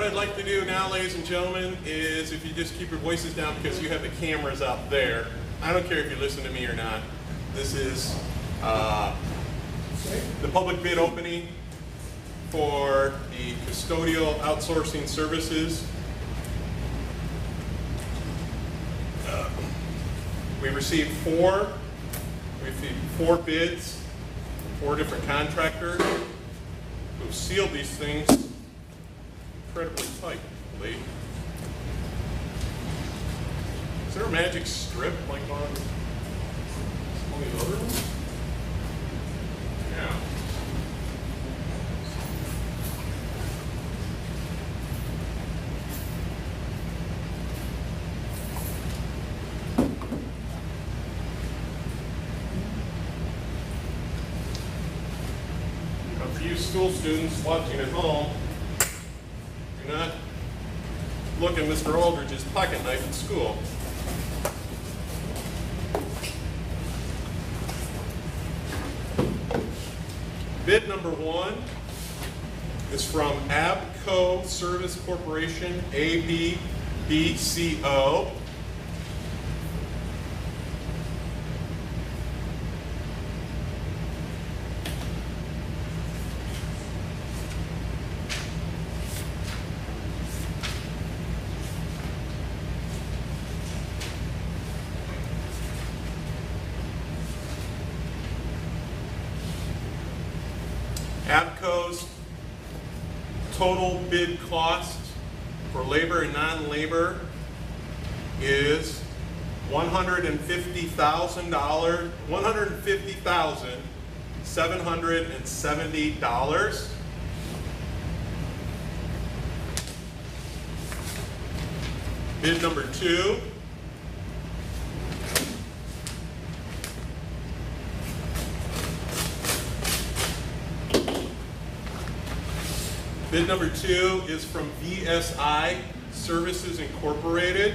I'd like to do now, ladies and gentlemen, is if you just keep your voices down because you have the cameras out there. I don't care if you listen to me or not. This is the public bid opening for the custodial outsourcing services. We received four bids from 4 different contractors who sealed these things incredibly tightly. Is there a magic strip like on some of the other ones? Yeah. Now, for you school students watching at home, do not look at Mr. Aldridge's pocket knife in school. Bid number 1 is from Abco Service Corporation, ABBCO. Abco's total bid cost for labor and non-labor is $150,770. Bid number 2 Bid number 2 is from VSI Services Incorporated.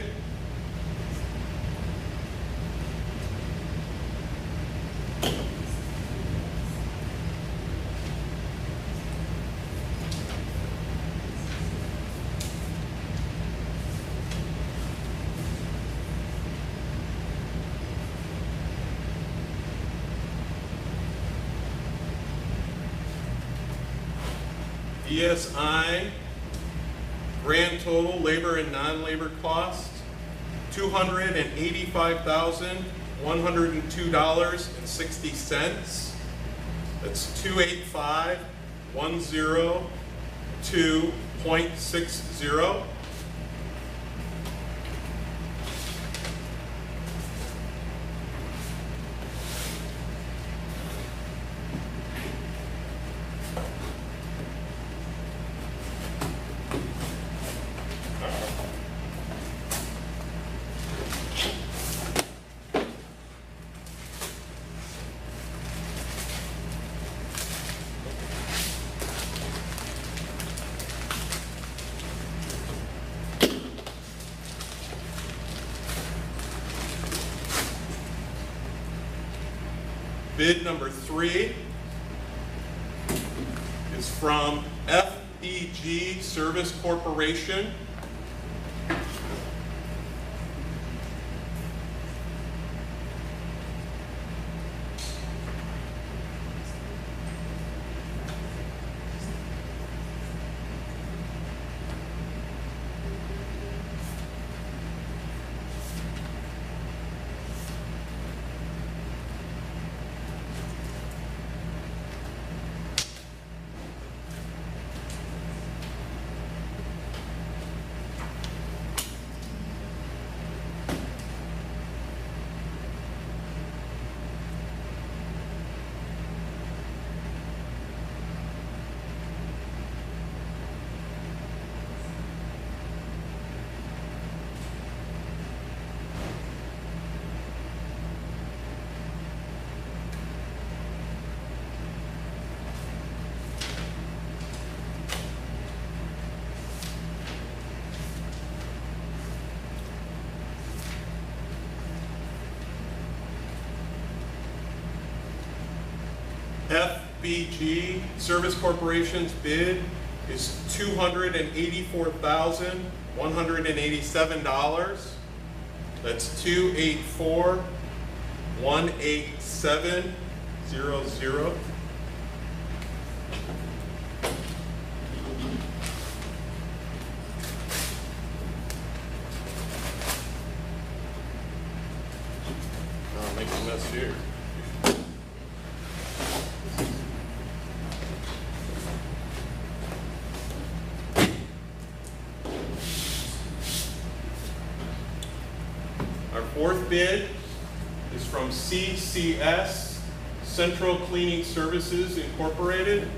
VSI grand total labor and non-labor cost $285,102.60. That's 285,102.60. Bid number 3 is from FEG Service Corporation. FBG Service Corporation's bid is $284,187. That's 284,187.00. I'll make a mess here. Our fourth bid is from CCS, Central Cleaning Services Incorporated.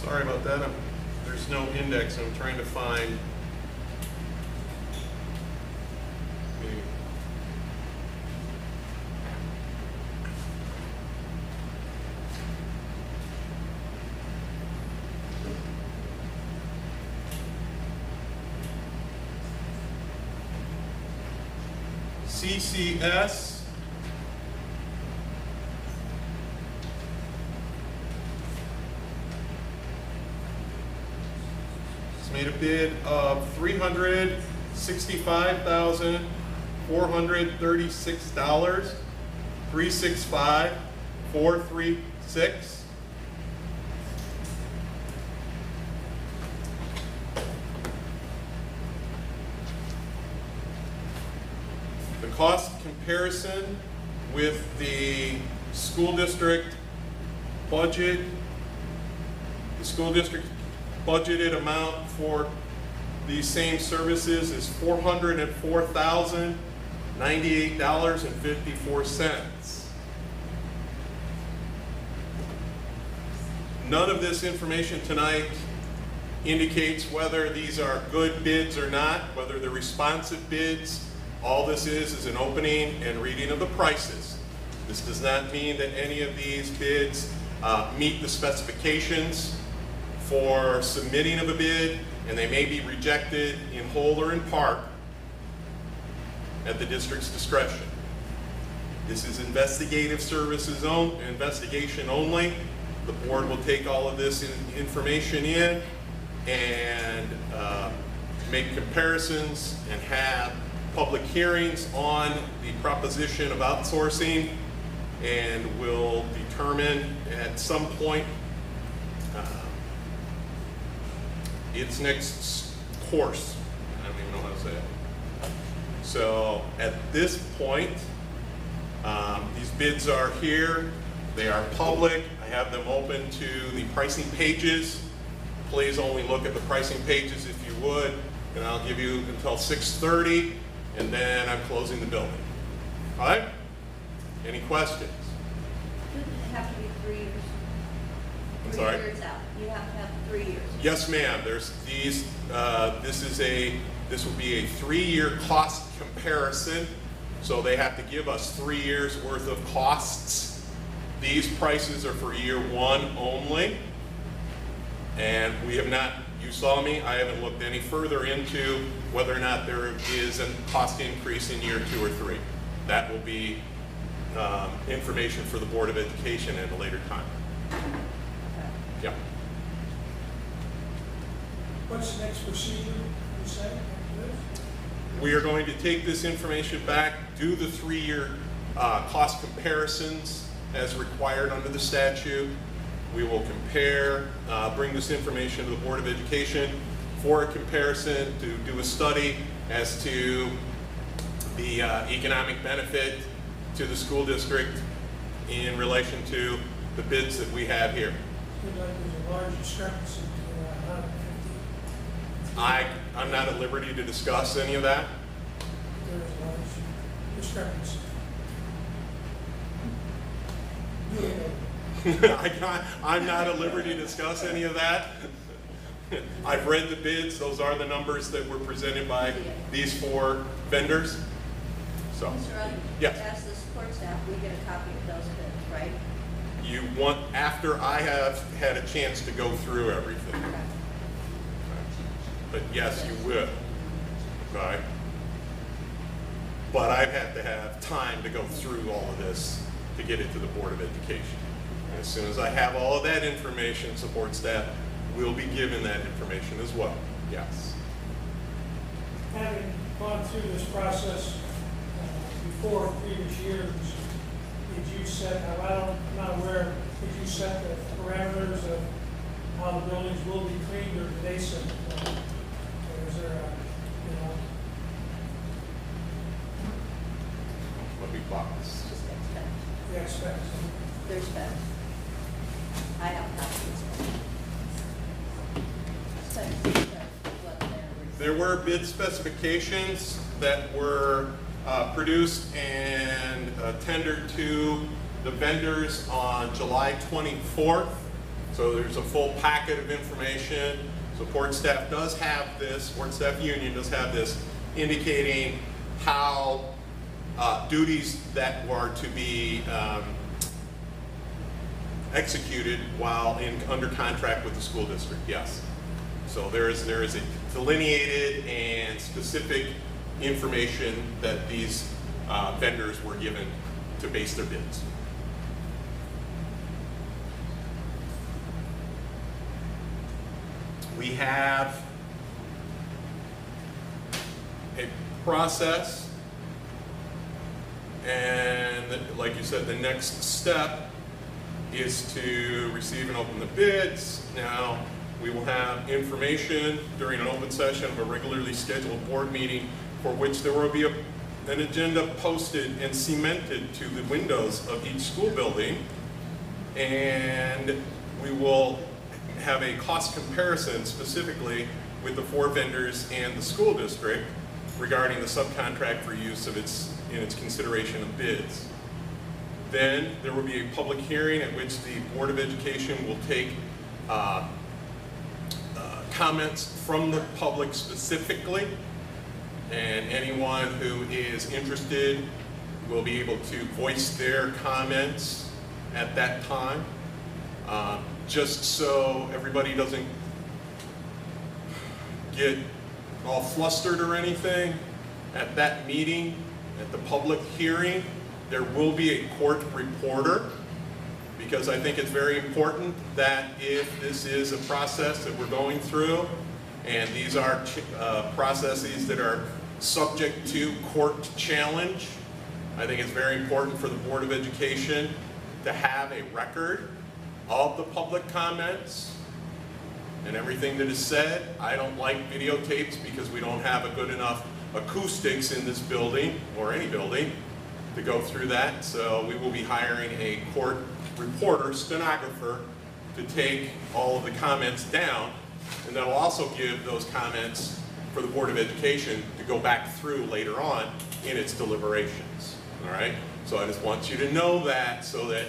Sorry about that. There's no index. I'm trying to find CCS. Made a bid of $365,436, 365,436. The cost comparison with the school district budget, the school district budgeted amount for these same services is $404,098.54. None of this information tonight indicates whether these are good bids or not, whether they're responsive bids. All this is an opening and reading of the prices. This does not mean that any of these bids meet the specifications for submitting of a bid, and they may be rejected in whole or in part at the district's discretion. This is investigative services investigation only. The board will take all of this information in and make comparisons and have public hearings on the proposition of outsourcing, and will determine at some point its next course. I don't even know how to say it. So at this point, these bids are here. They are public. I have them open to the pricing pages. Please only look at the pricing pages if you would, and I'll give you until 6:30, and then I'm closing the building. All right? Any questions? Does it have to be 3 years? I'm 3 sorry? years out. You have to have 3 years. Yes, ma'am. There's these. This will be a 3-year cost comparison. So they have to give us 3 years worth of costs. These prices are for year 1 only, and we have not. You saw me. I haven't looked any further into whether or not there is a cost increase in year 2 or 3. That will be information for the Board of Education at a later time. Yeah. What's the next procedure, you say, after this? We are going to take this information back, do the 3-year cost comparisons as required under the statute, We will compare, bring this information to the Board of Education for a comparison, to do a study as to the economic benefit to the school district in relation to the bids that we have here. Seems like there's a large discrepancy between 150. I'm not at liberty to discuss any of that. There is a large discrepancy. I'm not at liberty to discuss any of that. I've read the bids. Those are the numbers that were presented by these 4 vendors. So, Mr. Ruddy? yes. As the support staff, we get a copy of those bids, right? You want, after I have had a chance to go through everything. Okay. But yes, you will. Okay? But I've had to have time to go through all of this to get it to the Board of Education. And as soon as I have all of that information, support staff will be given that information as well. Yes. Having gone through this process before in previous years, did you set, I'm not aware, did you set the parameters of how the buildings will be cleaned, or did they set it? Or is there a, Let me box. Just expect. the expense? There's specs. I have copies. Specs, what they're. There were bid specifications that were produced and tendered to the vendors on July 24th. So there's a full packet of information. Support staff does have this, support staff union does have this, indicating how duties that were to be executed while under contract with the school district, yes. So there is a delineated and specific information that these vendors were given to base their bids. We have a process, and like you said, the next step is to receive and open the bids. Now, we will have information during an open session of a regularly scheduled board meeting for which there will be an agenda posted and cemented to the windows of each school building. And we will have a cost comparison specifically with the 4 vendors and the school district regarding the subcontract for use of in its consideration of bids. Then there will be a public hearing at which the Board of Education will take comments from the public specifically, and anyone who is interested will be able to voice their comments at that time. Just so everybody doesn't get all flustered or anything, at that meeting, at the public hearing, there will be a court reporter, because I think it's very important that if this is a process that we're going through, and these are processes that are subject to court challenge, I think it's very important for the Board of Education to have a record of the public comments and everything that is said. I don't like videotapes because we don't have a good enough acoustics in this building, or any building, to go through that. So we will be hiring a court reporter, stenographer, to take all of the comments down, and that will also give those comments for the Board of Education to go back through later on in its deliberations. All right? So I just want you to know that, so that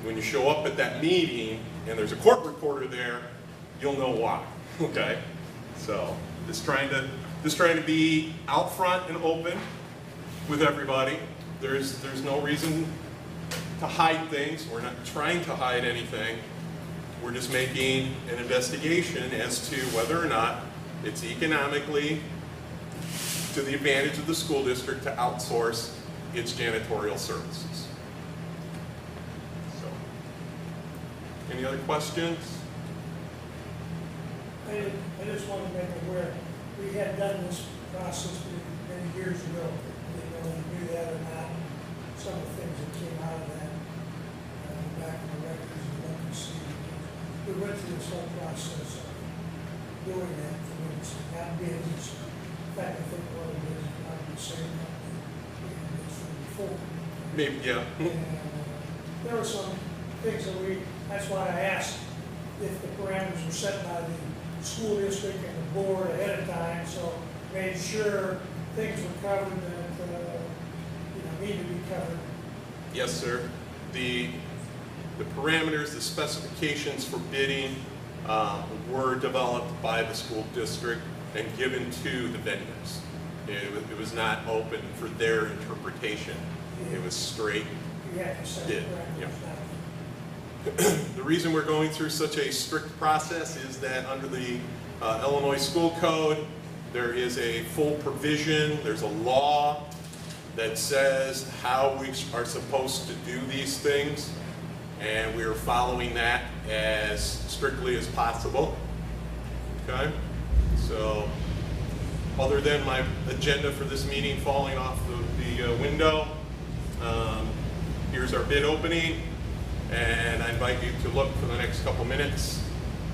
when you show up at that meeting and there's a court reporter there, you'll know why. Okay? So just trying to be out front and open with everybody. There's no reason to hide things. We're not trying to hide anything. We're just making an investigation as to whether or not it's economically to the advantage of the school district to outsource its janitorial services. So, any other questions? I just wanted to make aware, we had done this process many years ago. I didn't know if you knew that or not. Some of the things that came out of that, back in the records and look and see. we went through this whole process of doing that, for instance, that bids. In fact, I think one of the bids is not the same company we did from before. Maybe, yeah. And there were some things that that's why I asked if the parameters were set by the school district and the board ahead of time, so made sure things were covered that, need to be covered. Yes, sir. The parameters, the specifications for bidding were developed by the school district and given to the vendors. It was not open for their interpretation. It was straight You have to set bid. parameters. Yeah. The reason we're going through such a strict process is that under the Illinois School Code, there is a full provision, there's a law that says how we are supposed to do these things, and we are following that as strictly as possible. Okay? So, other than my agenda for this meeting falling off the window, here's our bid opening, and I invite you to look for the next couple minutes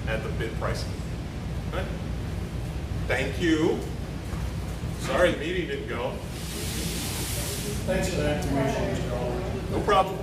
at the bid pricing. Okay? Thank you. Sorry the meeting didn't go. Thanks for that information, Mr. Alden. No problem.